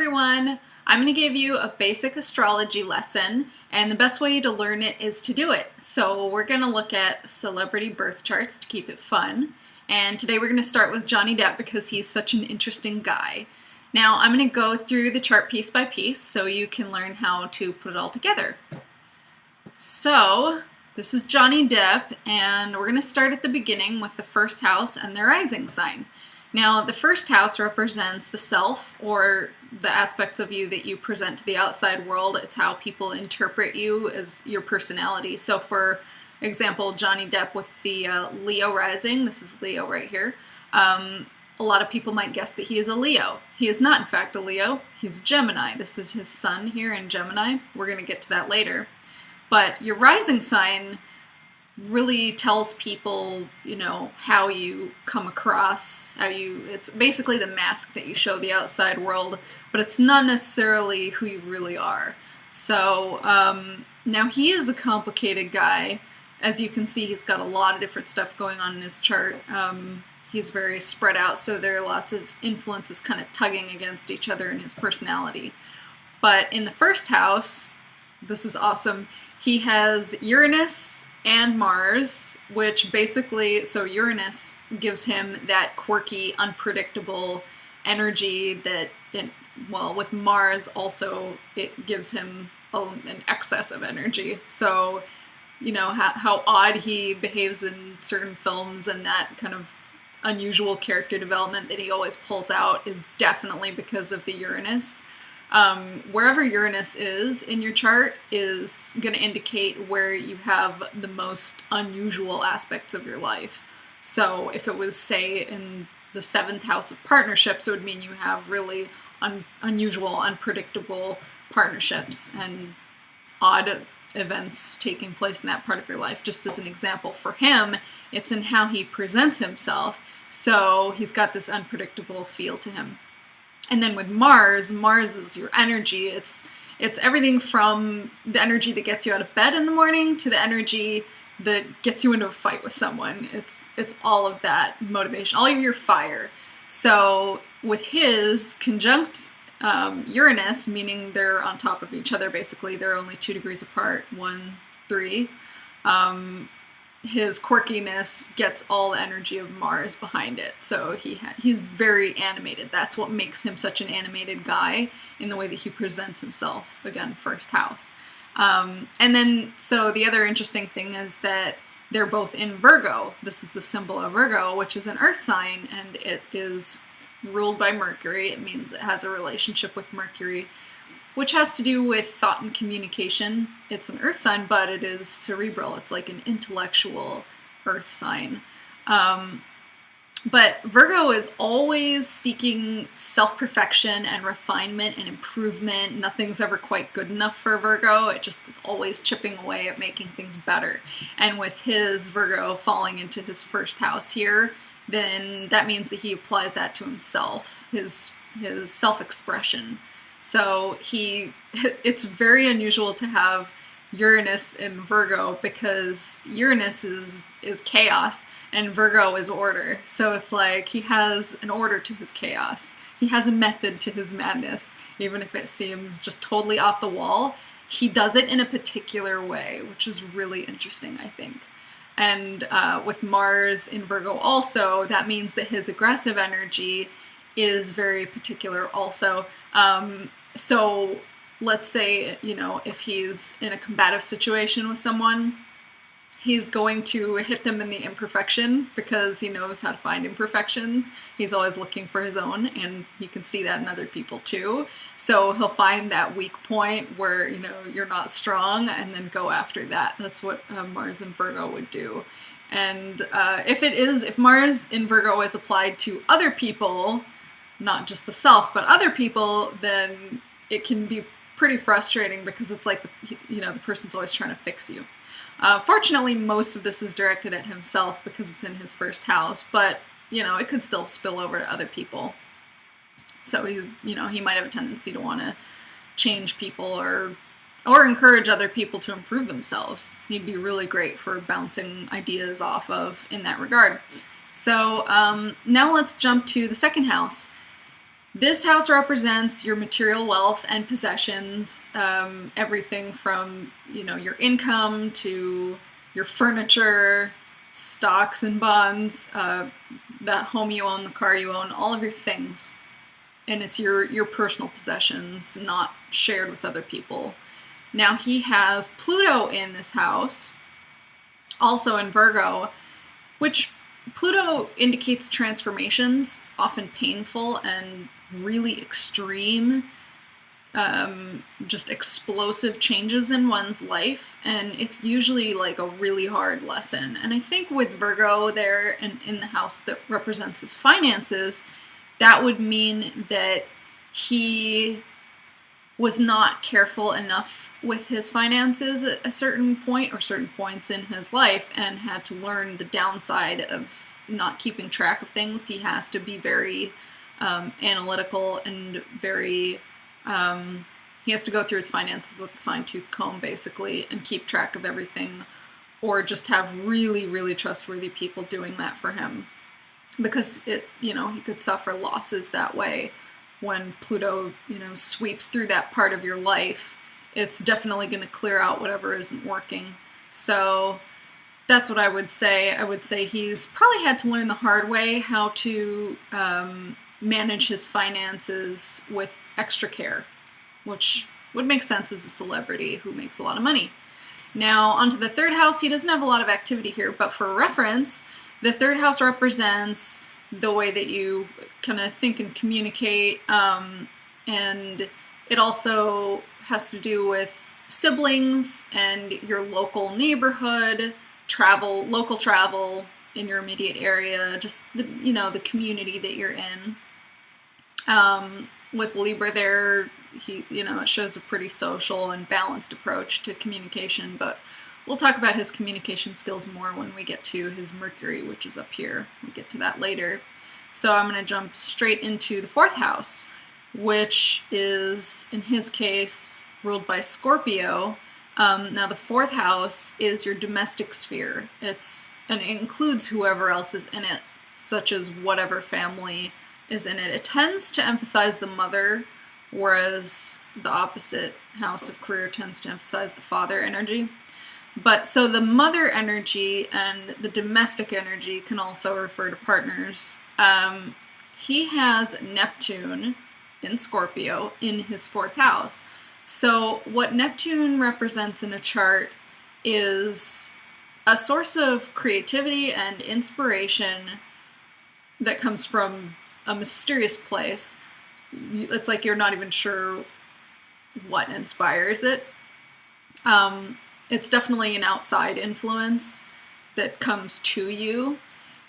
everyone! I'm going to give you a basic astrology lesson, and the best way to learn it is to do it. So we're going to look at celebrity birth charts to keep it fun, and today we're going to start with Johnny Depp because he's such an interesting guy. Now I'm going to go through the chart piece by piece so you can learn how to put it all together. So this is Johnny Depp, and we're going to start at the beginning with the first house and their rising sign. Now, the first house represents the self, or the aspects of you that you present to the outside world. It's how people interpret you as your personality. So for example, Johnny Depp with the Leo rising, this is Leo right here, a lot of people might guess that he is a Leo. He is not, in fact, a Leo. He's Gemini. This is his sun here in Gemini. We're going to get to that later. But your rising sign really tells people, you know, how you come across, it's basically the mask that you show the outside world, but it's not necessarily who you really are. So, now he is a complicated guy. As you can see, he's got a lot of different stuff going on in his chart. He's very spread out, so there are lots of influences kind of tugging against each other in his personality. But in the first house, this is awesome, he has Uranus and Mars, which basically, so Uranus gives him that quirky, unpredictable energy that, well, with Mars also, it gives him an excess of energy. So, you know, how odd he behaves in certain films and that kind of unusual character development that he always pulls out is definitely because of the Uranus. Wherever Uranus is in your chart is going to indicate where you have the most unusual aspects of your life. So if it was, say, in the 7th house of partnerships, it would mean you have really unusual, unpredictable partnerships and odd events taking place in that part of your life. Just as an example, for him, it's in how he presents himself. So he's got this unpredictable feel to him. And then with Mars is your energy. It's everything from the energy that gets you out of bed in the morning to the energy that gets you into a fight with someone. It's all of that motivation, all of your fire. So with his conjunct Uranus, meaning they're on top of each other, basically, they're only 2 degrees apart, 1, 3. His quirkiness gets all the energy of Mars behind it. So he's very animated. That's what makes him such an animated guy in the way that he presents himself. Again, first house. And then, so the other interesting thing is that they're both in Virgo. This is the symbol of Virgo, which is an earth sign, and it is ruled by Mercury. It means it has a relationship with Mercury, which has to do with thought and communication. It's an earth sign, but it is cerebral. It's like an intellectual earth sign. But Virgo is always seeking self-perfection and refinement and improvement. Nothing's ever quite good enough for Virgo. It just is always chipping away at making things better. And with his Virgo falling into his first house here, then that means that he applies that to himself, his self-expression. So it's very unusual to have Uranus in Virgo because Uranus is chaos and Virgo is order. So it's like he has an order to his chaos. He has a method to his madness, even if it seems just totally off the wall. He does it in a particular way, which is really interesting, I think. And with Mars in Virgo also, that means that his aggressive energy is very particular also. So let's say, you know, if he's in a combative situation with someone, he's going to hit them in the imperfection because he knows how to find imperfections. He's always looking for his own, and he can see that in other people too. So he'll find that weak point where, you know, you're not strong and then go after that. That's what Mars in Virgo would do. And if Mars in Virgo is applied to other people, not just the self, but other people, then it can be pretty frustrating because it's like, the person's always trying to fix you. Fortunately, most of this is directed at himself because it's in his first house, but, you know, it could still spill over to other people. So he might have a tendency to want to change people or encourage other people to improve themselves. He'd be really great for bouncing ideas off of in that regard. So now let's jump to the second house. This house represents your material wealth and possessions, everything from, your income to your furniture, stocks and bonds, that home you own, the car you own, all of your things. And it's your personal possessions, not shared with other people. Now he has Pluto in this house, also in Virgo, which Pluto indicates transformations, often painful and really extreme, just explosive changes in one's life, and it's usually like a really hard lesson. And I think with Virgo there and in the house that represents his finances, that would mean that he was not careful enough with his finances at a certain point or certain points in his life, and had to learn the downside of not keeping track of things. He has to be very analytical and very, he has to go through his finances with a fine-tooth comb, basically, and keep track of everything, or just have really, really trustworthy people doing that for him. Because he could suffer losses that way. When Pluto, sweeps through that part of your life, it's definitely going to clear out whatever isn't working. So that's what I would say. I would say he's probably had to learn the hard way how to manage his finances with extra care, which would make sense as a celebrity who makes a lot of money. Now, onto the third house. He doesn't have a lot of activity here, but for reference, the third house represents the way that you kind of think and communicate, and it also has to do with siblings and your local neighborhood, local travel in your immediate area, just the community that you're in. With Libra there, it shows a pretty social and balanced approach to communication, but we'll talk about his communication skills more when we get to his Mercury, which is up here. We'll get to that later. So I'm going to jump straight into the fourth house, which is, in his case, ruled by Scorpio. Now, the fourth house is your domestic sphere. And it includes whoever else is in it, such as whatever family is in it. It tends to emphasize the mother, whereas the opposite house of career tends to emphasize the father energy. But so the mother energy and the domestic energy can also refer to partners. He has Neptune in Scorpio in his fourth house. So what Neptune represents in a chart is a source of creativity and inspiration that comes from a mysterious place. It's like you're not even sure what inspires it. It's definitely an outside influence that comes to you,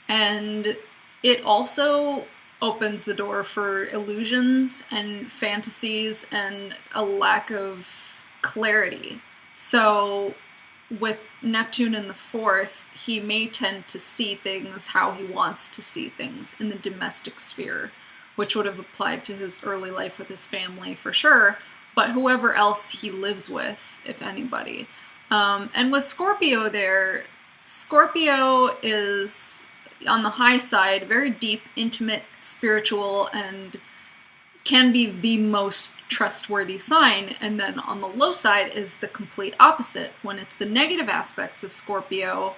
and it also opens the door for illusions and fantasies and a lack of clarity. So with Neptune in the fourth, he may tend to see things how he wants to see things in the domestic sphere, which would have applied to his early life with his family for sure, but whoever else he lives with, if anybody. And with Scorpio there, Scorpio is, on the high side, very deep, intimate, spiritual, and can be the most trustworthy sign. And then on the low side is the complete opposite. When it's the negative aspects of Scorpio,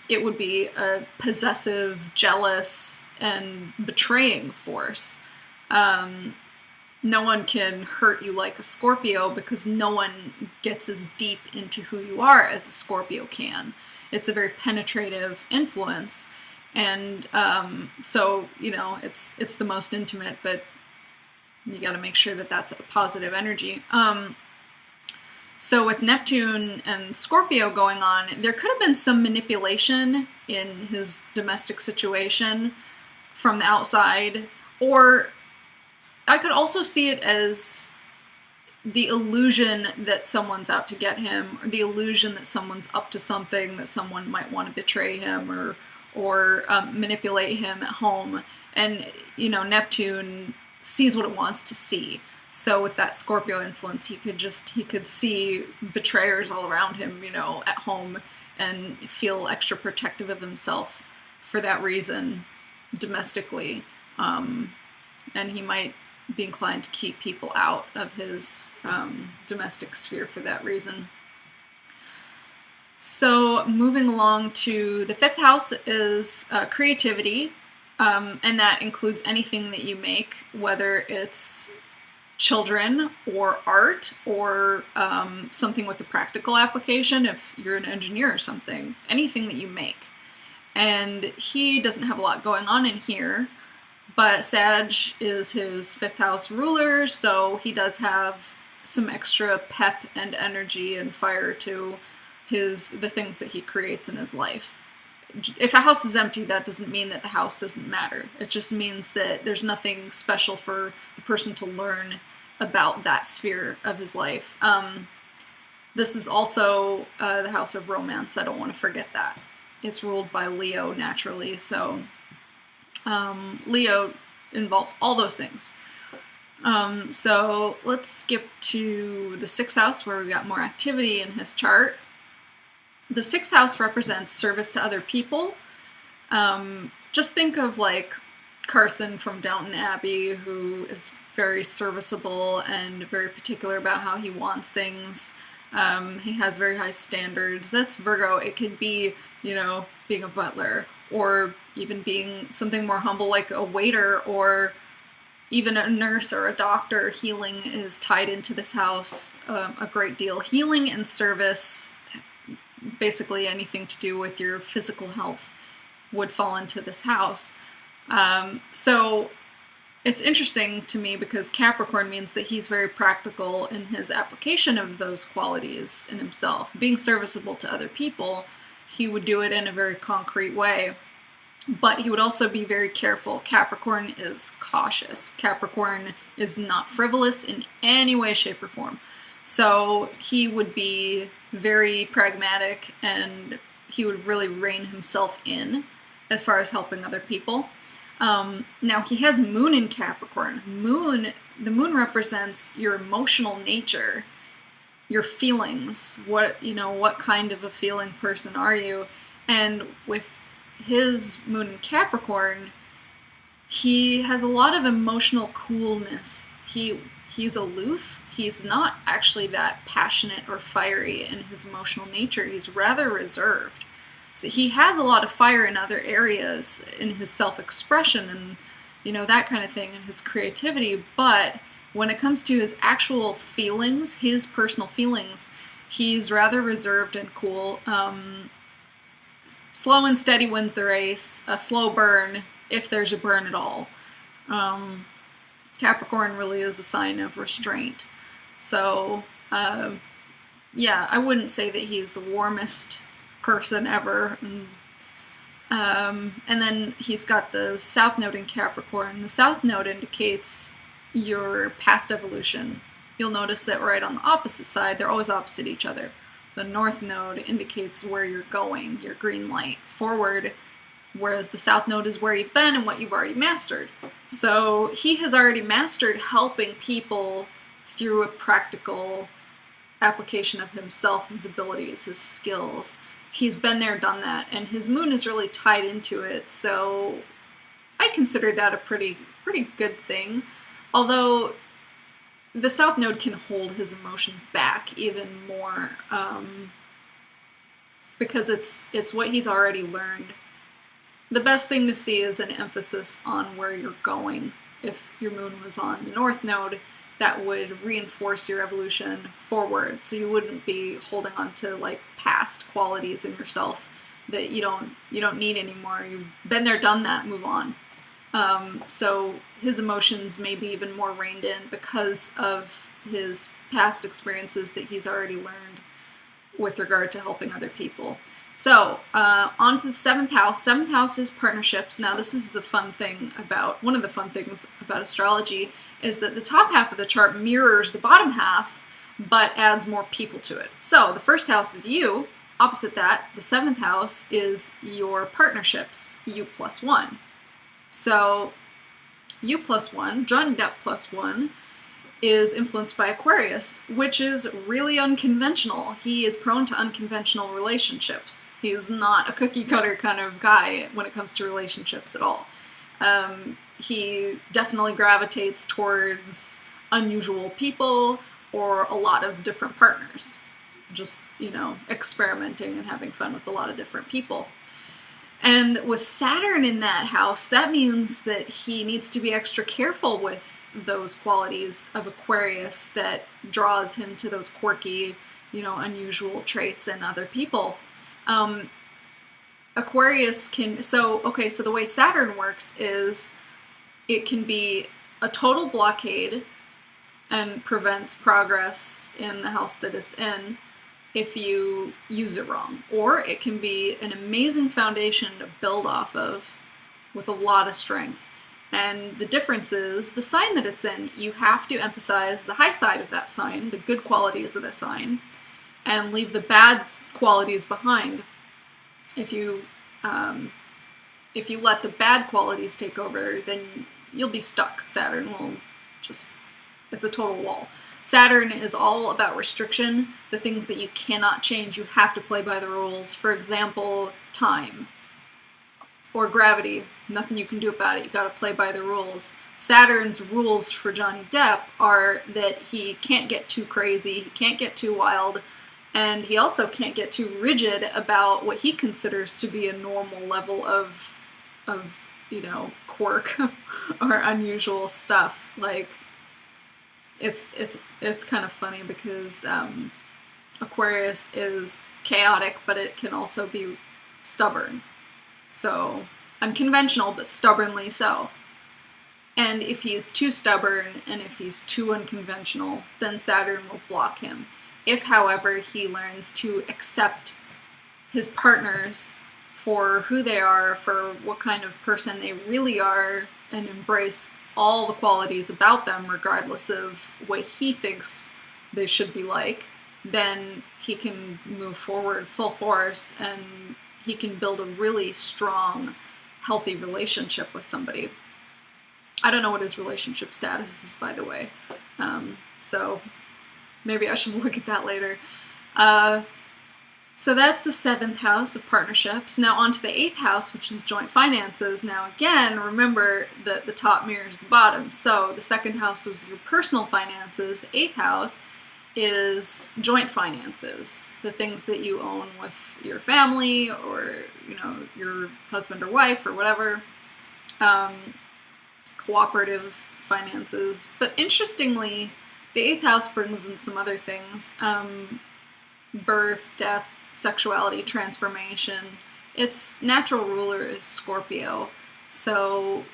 it would be a possessive, jealous, and betraying force. No one can hurt you like a Scorpio because no one gets as deep into who you are as a Scorpio can. It's a very penetrative influence, and so it's the most intimate, but you got to make sure that that's a positive energy. So with Neptune and Scorpio going on, there could have been some manipulation in his domestic situation from the outside, or I could also see it as the illusion that someone's out to get him, or the illusion that someone's up to something, that someone might want to betray him or manipulate him at home. And, Neptune sees what it wants to see. So with that Scorpio influence, he could see betrayers all around him, at home, and feel extra protective of himself for that reason, domestically. and he might be inclined to keep people out of his domestic sphere for that reason. So moving along to the 5th house is creativity, and that includes anything that you make, whether it's children or art or something with a practical application if you're an engineer or something, anything that you make. And he doesn't have a lot going on in here, but Sag is his 5th house ruler, so he does have some extra pep and energy and fire to the things that he creates in his life. If a house is empty, that doesn't mean that the house doesn't matter. It just means that there's nothing special for the person to learn about that sphere of his life. This is also the house of romance. I don't want to forget that. It's ruled by Leo naturally, so Leo involves all those things. So let's skip to the 6th house where we got more activity in his chart. The 6th house represents service to other people. Just think of like Carson from Downton Abbey, who is very serviceable and very particular about how he wants things. He has very high standards. That's Virgo. It could be, you know, being a butler, or even being something more humble like a waiter, or even a nurse or a doctor. Healing is tied into this house a great deal. Healing and service, basically anything to do with your physical health, would fall into this house. So it's interesting to me because Capricorn means that he's very practical in his application of those qualities in himself. Being serviceable to other people, he would do it in a very concrete way, but he would also be very careful. Capricorn is cautious. Capricorn is not frivolous in any way, shape, or form. So he would be very pragmatic, and he would really rein himself in as far as helping other people. Now he has Moon in Capricorn. The moon represents your emotional nature, your feelings. What kind of a feeling person are you? And with his Moon in Capricorn, he has a lot of emotional coolness. He's aloof. He's not actually that passionate or fiery in his emotional nature. He's rather reserved. So he has a lot of fire in other areas in his self-expression and, that kind of thing, and his creativity. But when it comes to his actual feelings, his personal feelings, he's rather reserved and cool. Slow and steady wins the race. A slow burn, if there's a burn at all. Capricorn really is a sign of restraint. So, yeah, I wouldn't say that he's the warmest person ever. And then he's got the South Node in Capricorn. The South Node indicates your past evolution. You'll notice that right on the opposite side, they're always opposite each other. The North Node indicates where you're going, your green light, forward, whereas the South Node is where you've been and what you've already mastered. So he has already mastered helping people through a practical application of himself, his abilities, his skills. He's been there, done that, and his moon is really tied into it, so I consider that a pretty good thing. Although the South Node can hold his emotions back even more, because it's what he's already learned. The best thing to see is an emphasis on where you're going. If your moon was on the North Node, that would reinforce your evolution forward, so you wouldn't be holding on to like past qualities in yourself that you don't need anymore. You've been there, done that, move on. So his emotions may be even more reined in because of his past experiences that he's already learned with regard to helping other people. So, on to the 7th house. 7th house is partnerships. Now, this is one of the fun things about astrology, is that the top half of the chart mirrors the bottom half, but adds more people to it. So, the 1st house is you. Opposite that, the 7th house is your partnerships, you plus 1. So, you plus 1, Johnny Depp plus 1, is influenced by Aquarius, which is really unconventional. He is prone to unconventional relationships. He's not a cookie cutter kind of guy when it comes to relationships at all. he definitely gravitates towards unusual people or a lot of different partners. Just, experimenting and having fun with a lot of different people. And with Saturn in that house, that means that he needs to be extra careful with those qualities of Aquarius that draws him to those quirky, unusual traits in other people. Aquarius can, so the way Saturn works is it can be a total blockade and prevents progress in the house that it's in if you use it wrong. Or it can be an amazing foundation to build off of with a lot of strength. And the difference is the sign that it's in. You have to emphasize the high side of that sign, the good qualities of the sign, and leave the bad qualities behind. If you let the bad qualities take over, then you'll be stuck. Saturn will just, it's a total wall. Saturn is all about restriction, the things that you cannot change. You have to play by the rules. For example, time or gravity. Nothing you can do about it. You gotta play by the rules. Saturn's rules for Johnny Depp are that he can't get too crazy, he can't get too wild, and he also can't get too rigid about what he considers to be a normal level of quirk or unusual stuff. Like, it's kind of funny because Aquarius is chaotic, but it can also be stubborn. So, unconventional, but stubbornly so. And if he's too stubborn and if he's too unconventional, then Saturn will block him. If, however, he learns to accept his partners for who they are, for what kind of person they really are, and embrace all the qualities about them, regardless of what he thinks they should be like, then he can move forward full force and he can build a really strong, healthy relationship with somebody. I don't know what his relationship status is, by the way, so maybe I should look at that later. So that's the 7th house of partnerships. Now on to the 8th house, which is joint finances. Now again, remember that the top mirrors the bottom. So the 2nd house was your personal finances. The 8th house is joint finances, the things that you own with your family or, your husband or wife or whatever. Cooperative finances. But interestingly, the 8th house brings in some other things. Birth, death, sexuality, transformation. Its natural ruler is Scorpio. So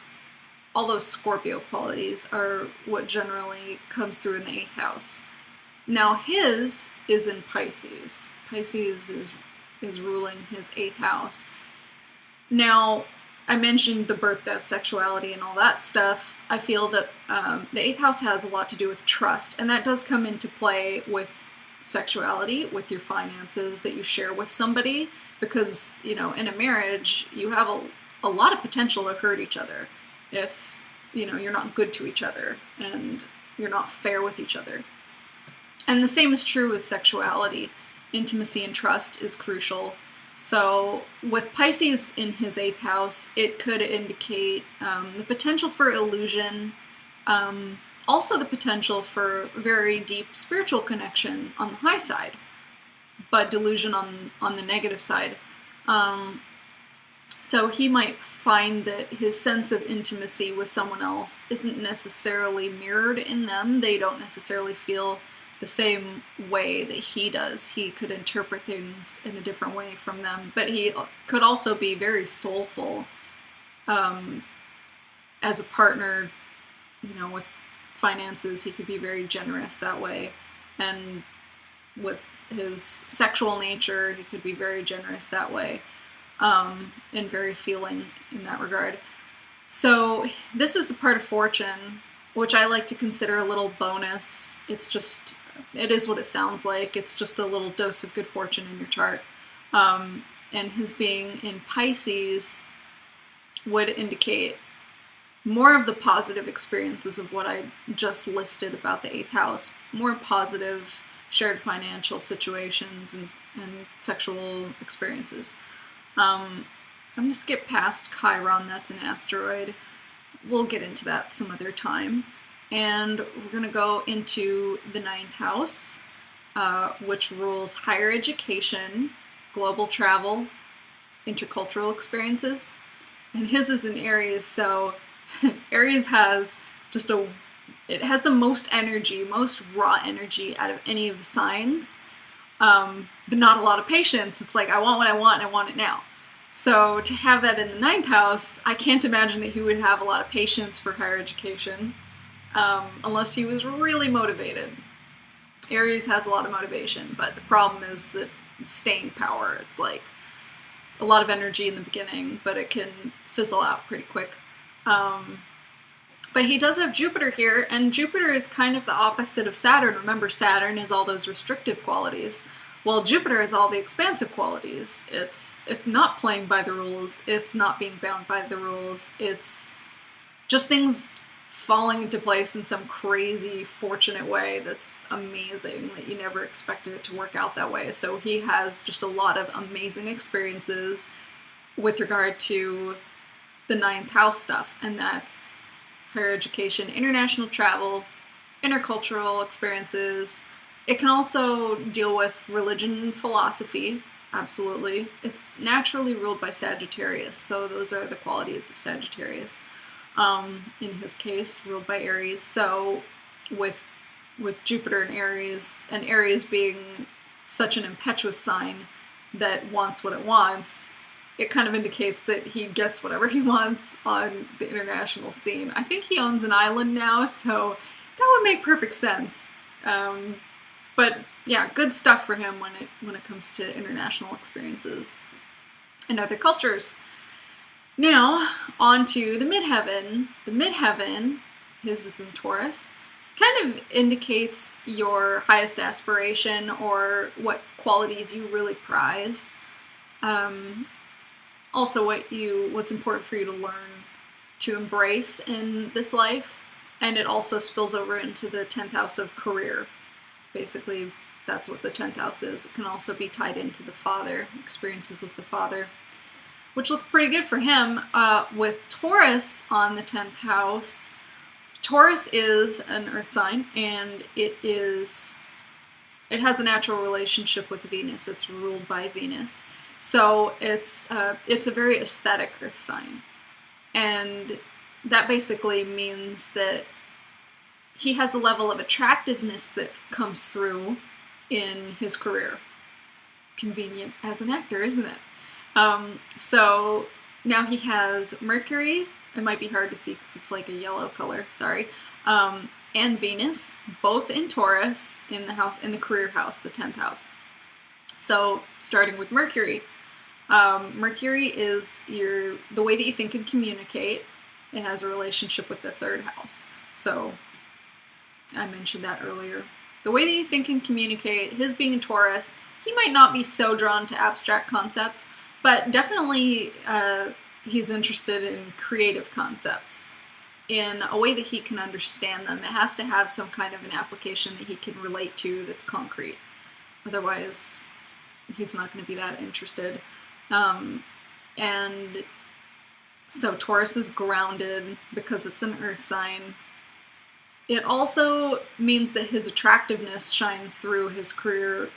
all those Scorpio qualities are what generally comes through in the 8th house. Now his is in Pisces. Pisces is ruling his 8th house. Now, I mentioned the birth, death, sexuality, and all that stuff. I feel that the 8th house has a lot to do with trust, and that does come into play with sexuality, with your finances that you share with somebody, because, in a marriage, you have a lot of potential to hurt each other if, you're not good to each other and you're not fair with each other. And the same is true with sexuality. Intimacy and trust is crucial. So with Pisces in his 8th house, it could indicate the potential for illusion, also the potential for very deep spiritual connection on the high side, but delusion on the negative side. So he might find that his sense of intimacy with someone else isn't necessarily mirrored in them. They don't necessarily feel the same way that he does. He could interpret things in a different way from them, but he could also be very soulful as a partner, with finances. He could be very generous that way, and with his sexual nature, he could be very generous that way, and very feeling in that regard. So this is the part of fortune, which I like to consider a little bonus. It is what it sounds like. It's just a little dose of good fortune in your chart. And his being in Pisces would indicate more of the positive experiences of what I just listed about the 8th house. More positive shared financial situations and sexual experiences. I'm going to skip past Chiron. That's an asteroid. we'll get into that some other time. And we're going to go into the 9th house, which rules higher education, global travel, intercultural experiences. And his is in Aries, so Aries has it has the most energy, most raw energy out of any of the signs, but not a lot of patience. It's like, I want what I want and I want it now. So to have that in the 9th house, I can't imagine that he would have a lot of patience for higher education, unless he was really motivated. Aries has a lot of motivation, but the problem is that staying power. It's like a lot of energy in the beginning, but it can fizzle out pretty quick. But he does have Jupiter here, and Jupiter is kind of the opposite of Saturn. Remember, Saturn is all those restrictive qualities. Well, Jupiter is all the expansive qualities. It's not playing by the rules. It's not being bound by the rules. It's just things falling into place in some crazy, fortunate way that's amazing, that you never expected it to work out that way. So he has just a lot of amazing experiences with regard to the 9th house stuff, and that's higher education, international travel, intercultural experiences. It can also deal with religion and philosophy, absolutely. It's naturally ruled by Sagittarius, so those are the qualities of Sagittarius. In his case, ruled by Aries. So with Jupiter and Aries being such an impetuous sign that wants what it wants, it kind of indicates that he gets whatever he wants on the international scene. I think he owns an island now, so that would make perfect sense. But yeah, good stuff for him when it comes to international experiences and other cultures. Now, on to the midheaven. The midheaven, his is in Taurus, kind of indicates your highest aspiration or what qualities you really prize. Also what's important for you to learn to embrace in this life, and it also spills over into the 10th house of career. Basically, that's what the 10th house is. It can also be tied into the father, experiences with the father, which looks pretty good for him. With Taurus on the 10th house, Taurus is an earth sign, and it has a natural relationship with Venus. It's ruled by Venus. So it's a very aesthetic earth sign. And that basically means that he has a level of attractiveness that comes through in his career. Convenient as an actor, isn't it? So now he has Mercury. It might be hard to see because it's like a yellow color, sorry. And Venus, both in Taurus, in the career house, the 10th house. So starting with Mercury. Mercury is the way that you think and communicate. It has a relationship with the 3rd house. So I mentioned that earlier. The way that you think and communicate, his being in Taurus, he might not be so drawn to abstract concepts, but definitely he's interested in creative concepts in a way that he can understand them. It has to have some kind of an application that he can relate to that's concrete. Otherwise, he's not going to be that interested. And so Taurus is grounded because it's an earth sign. It also means that his attractiveness shines through his career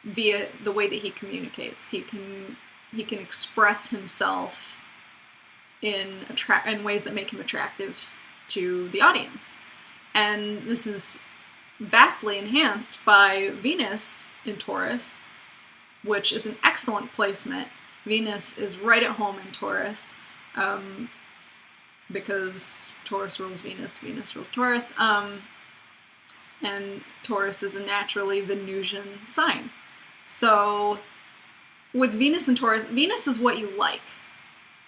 via the way that he communicates. He can express himself in ways that make him attractive to the audience. And this is vastly enhanced by Venus in Taurus, which is an excellent placement. Venus is right at home in Taurus, because Taurus rules Venus, Venus rules Taurus, and Taurus is a naturally Venusian sign. So with Venus and Taurus, Venus is what you like.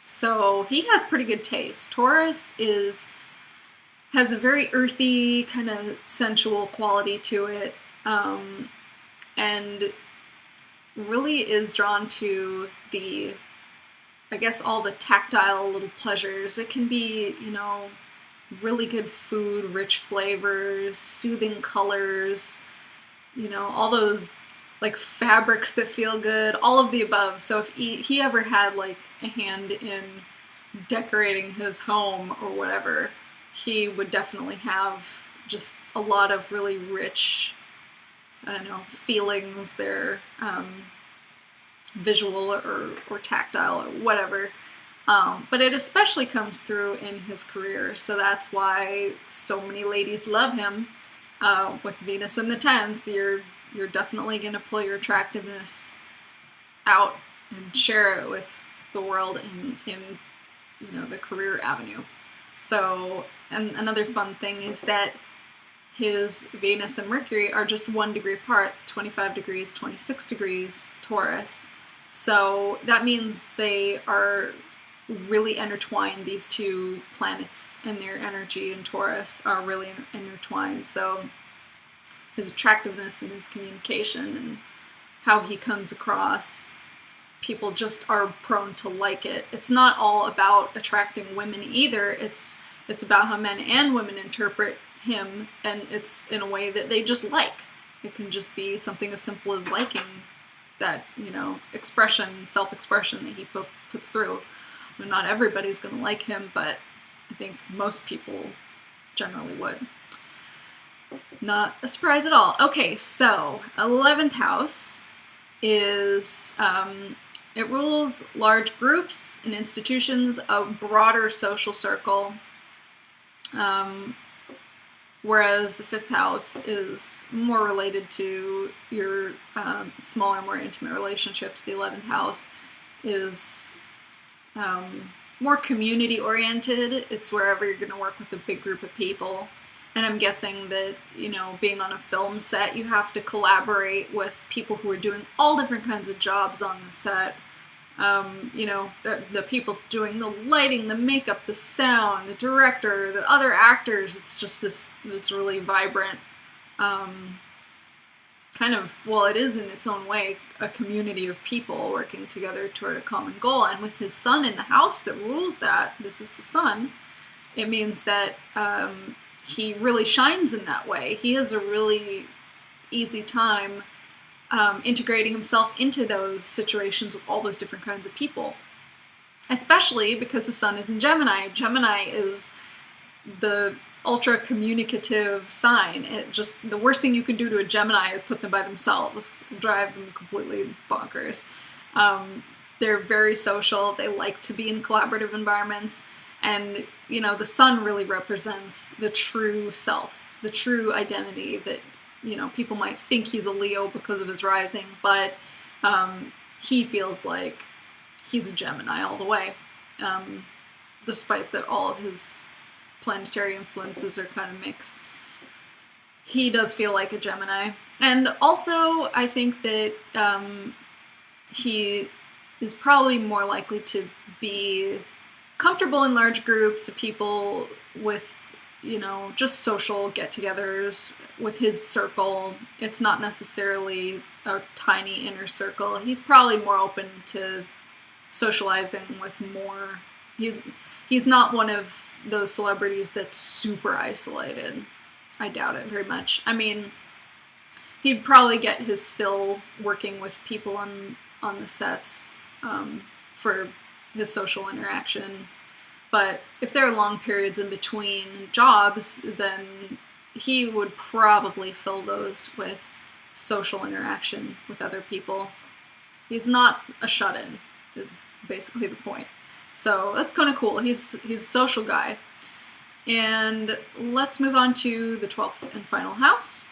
So he has pretty good taste. Taurus has a very earthy, kind of sensual quality to it, and really is drawn to all the tactile little pleasures. It can be, really good food, rich flavors, soothing colors, all those like fabrics that feel good, all of the above. So if he ever had like a hand in decorating his home or whatever, he would definitely have just a lot of really rich, I don't know, feelings there, visual or tactile or whatever. But it especially comes through in his career, so that's why so many ladies love him. With Venus in the 10th, you're definitely going to pull your attractiveness out and share it with the world in the career avenue. So, and another fun thing is that his Venus and Mercury are just 1 degree apart, 25 degrees, 26 degrees Taurus. So that means they are really intertwined. These two planets and their energy in Taurus are really intertwined. So his attractiveness and his communication and how he comes across, people just are prone to like it. It's not all about attracting women either. It's about how men and women interpret him, and it's in a way that they just like. It can just be something as simple as liking that, expression, self-expression that he puts through. I mean, not everybody's going to like him, but I think most people generally would. Not a surprise at all. Okay, so 11th house is, it rules large groups and institutions, a broader social circle, whereas the 5th house is more related to your smaller, more intimate relationships. The 11th house is more community-oriented. It's wherever you're going to work with a big group of people. And I'm guessing that, being on a film set, you have to collaborate with people who are doing all different kinds of jobs on the set. The people doing the lighting, the makeup, the sound, the director, the other actors. It's just this really vibrant, it is in its own way a community of people working together toward a common goal. And with his sun in the house that rules that, this is the sun, it means that he really shines in that way. He has a really easy time integrating himself into those situations with all those different kinds of people, especially because the sun is in Gemini. Gemini is the ultra communicative sign. The worst thing you can do to a Gemini is put them by themselves, drive them completely bonkers. They're very social. They like to be in collaborative environments. And, the sun really represents the true self, the true identity that, people might think he's a Leo because of his rising, but he feels like he's a Gemini all the way, despite that all of his planetary influences are kind of mixed. He does feel like a Gemini. And also, I think that he is probably more likely to be comfortable in large groups of people with, just social get-togethers with his circle. It's not necessarily a tiny inner circle. He's probably more open to socializing with more. He's not one of those celebrities that's super isolated. I doubt it very much. I mean, he'd probably get his fill working with people on the sets for his social interaction. But if there are long periods in between jobs, then he would probably fill those with social interaction with other people. He's not a shut-in, is basically the point. So that's kind of cool. He's a social guy. And let's move on to the 12th and final house.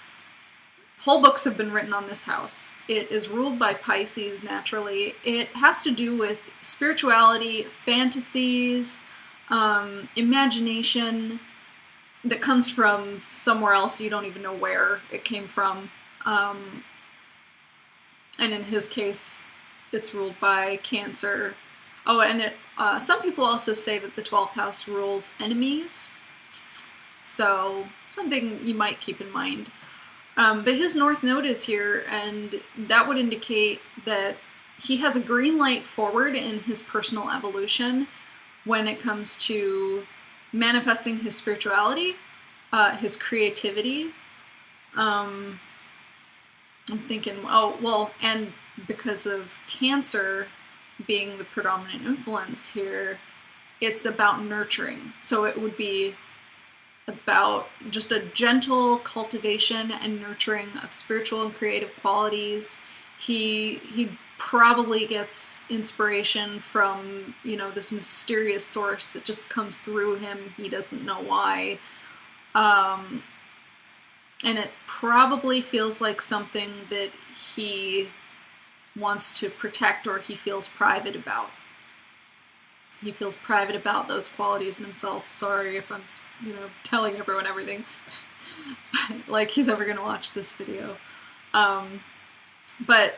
Whole books have been written on this house. It is ruled by Pisces naturally. It has to do with spirituality, fantasies, imagination that comes from somewhere else. You don't even know where it came from. And in his case, it's ruled by Cancer. Oh, and some people also say that the 12th house rules enemies. So something you might keep in mind. But his North Node is here, and that would indicate that he has a green light forward in his personal evolution when it comes to manifesting his spirituality, his creativity. I'm thinking, and because of Cancer being the predominant influence here, it's about nurturing. So it would be about just a gentle cultivation and nurturing of spiritual and creative qualities. He probably gets inspiration from, you know, this mysterious source that just comes through him. He doesn't know why. And it probably feels like something that he wants to protect or he feels private about. He feels private about those qualities in himself. Sorry if I'm, you know, telling everyone everything. Like he's ever going to watch this video. But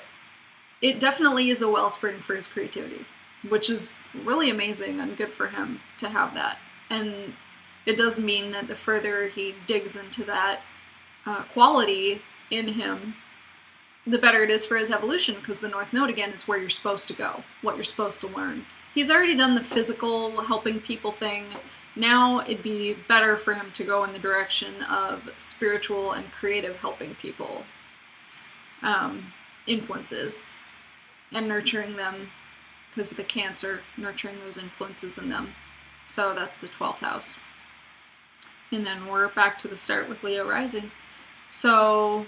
it definitely is a wellspring for his creativity, which is really amazing and good for him to have that. And it does mean that the further he digs into that quality in him, the better it is for his evolution, because the North Node, again, is where you're supposed to go, what you're supposed to learn. He's already done the physical helping people thing. Now it'd be better for him to go in the direction of spiritual and creative helping people influences and nurturing them, because of the Cancer, nurturing those influences in them. So that's the 12th house. And then we're back to the start with Leo rising. So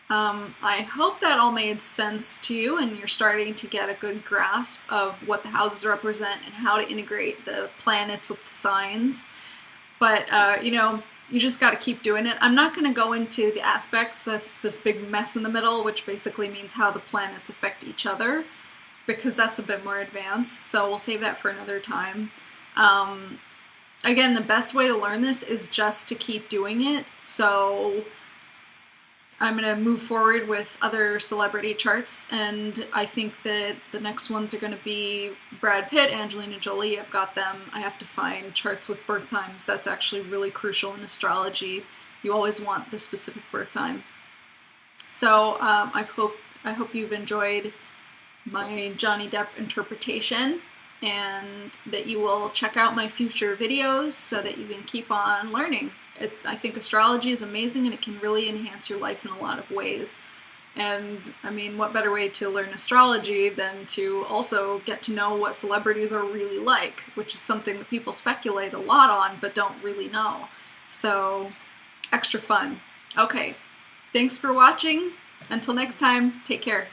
I hope that all made sense to you and you're starting to get a good grasp of what the houses represent and how to integrate the planets with the signs. But, you know, you just got to keep doing it. I'm not going to go into the aspects. That's this big mess in the middle, which basically means how the planets affect each other, because that's a bit more advanced. So we'll save that for another time. Again, the best way to learn this is just to keep doing it. So I'm going to move forward with other celebrity charts, and I think that the next ones are going to be Brad Pitt, Angelina Jolie. I've got them. I have to find charts with birth times. That's actually really crucial in astrology. You always want the specific birth time. So I hope you've enjoyed my Johnny Depp interpretation, and that you will check out my future videos so that you can keep on learning. I think astrology is amazing and it can really enhance your life in a lot of ways. And I mean, what better way to learn astrology than to also get to know what celebrities are really like, which is something that people speculate a lot on but don't really know. So, extra fun. Okay, thanks for watching. Until next time, take care.